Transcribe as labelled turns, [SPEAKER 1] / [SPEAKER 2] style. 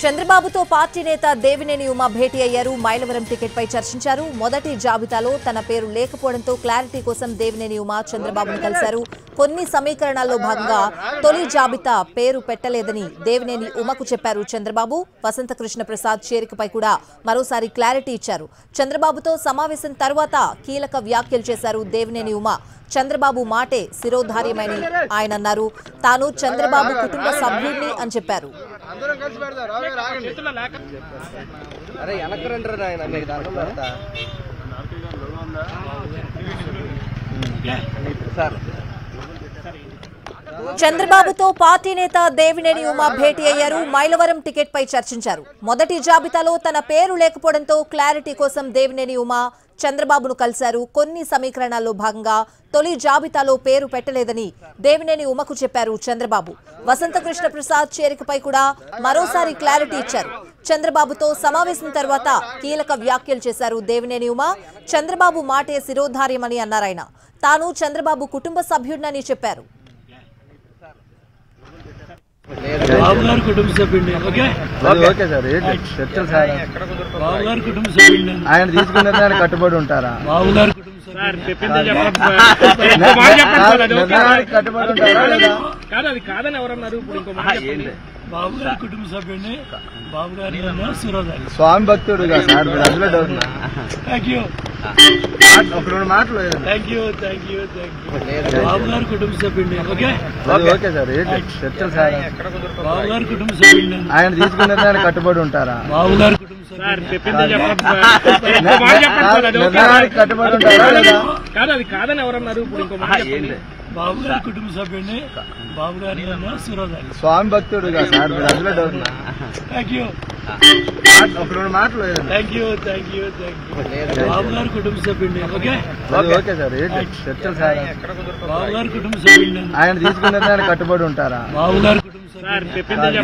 [SPEAKER 1] చంద్రబాబుతో పార్టీ నేత దేవినేని ఉమా భేటీ అయ్యారు. మైలవరం టికెట్ పై చర్చించారు. మొదటి జాబితాలో తన పేరు లేకపోవడంతో క్లారిటీ కోసం దేవినేని ఉమా చంద్రబాబును కలిశారు. కొన్ని సమీకరణాల్లో భాగంగా తొలి జాబితా పేరు పెట్టలేదని దేవినేని ఉమకు చెప్పారు చంద్రబాబు. వసంత కృష్ణ ప్రసాద్ చేరికపై కూడా మరోసారి క్లారిటీ ఇచ్చారు. చంద్రబాబుతో సమావేశం తర్వాత కీలక వ్యాఖ్యలు చేశారు దేవినేని ఉమా. చంద్రబాబు మాటే శిరోధార్యమని ఆయన అన్నారు. తాను చంద్రబాబు కుటుంబ సభ్యుడిని అని చెప్పారు. చంద్రబాబుతో పార్టీ నేత దేవినేని ఉమా భేటీ అయ్యారు. మైలవరం టికెట్ పై చర్చించారు. మొదటి జాబితాలో తన పేరు లేకపోవడంతో క్లారిటీ కోసం దేవినేని ఉమా చంద్రబాబును కలిశారు. కొన్ని సమీకరణాల్లో భాగంగా తొలి జాబితాలో పేరు పెట్టలేదని దేవినేని ఉమకు చెప్పారు చంద్రబాబు. వసంత కృష్ణ ప్రసాద్ చేరికపై కూడా మరోసారి క్లారిటీ ఇచ్చారు. చంద్రబాబుతో సమావేశం తర్వాత కీలక వ్యాఖ్యలు చేశారు దేవినేని ఉమా. చంద్రబాబు మాటే శిరోధార్యమని అన్నారాయన. తాను చంద్రబాబు కుటుంబ సభ్యుడినని చెప్పారు.
[SPEAKER 2] బాబు గారు కుటుంబ సభ్యుడిని
[SPEAKER 3] ఆయన తీసుకున్నది ఆయన కట్టుబడి ఉంటారా?
[SPEAKER 2] బాబు గారు కుటుంబ సభ్యుడిని
[SPEAKER 3] కట్టుబడి ఉంటారా?
[SPEAKER 2] కాదని ఎవరన్నారు? బాబు గారి కుటుంబ సభ్యుడిని, బాబు గారి శిరోధారి,
[SPEAKER 3] స్వామి భక్తుడుగా సార్ మీరు అందులో డౌట్.
[SPEAKER 2] థ్యాంక్ యూ,
[SPEAKER 3] ఒక రెండు మాటలు.
[SPEAKER 2] Thank you, thank you, thank you. Babu గారు కుటుంబ సభ్యుడిని
[SPEAKER 3] ఓకే సార్ చర్చలు సార్.
[SPEAKER 2] బాబు గారి కుటుంబ సభ్యుడిని
[SPEAKER 3] ఆయన తీసుకున్నది ఆయన కట్టుబడి ఉంటారా?
[SPEAKER 2] బాబు గారి కుటుంబ సభ్యుడిని
[SPEAKER 3] కట్టుబడి ఉంటారా?
[SPEAKER 2] కాదని ఎవరన్నారు? బాబు గారి కుటుంబ సభ్యుడిని, బాబు గారి శిరోధారి,
[SPEAKER 3] స్వామి భక్తుడుగా సార్ మీరు అందులో డౌట్.
[SPEAKER 2] థ్యాంక్ యూ,
[SPEAKER 3] ఒక రెండు మాటలు.
[SPEAKER 2] Thank you, thank you, thank you. Babu గారి కుటుంబ సభ్యుడిని
[SPEAKER 3] ఓకే సార్ చర్చలు సార్.
[SPEAKER 2] బాబు గారి కుటుంబ సభ్యుడిని
[SPEAKER 3] ఆయన తీసుకున్నది ఆయన కట్టుబడి ఉంటారా?
[SPEAKER 2] బాబు గారి కుటుంబ సభ్యుడిని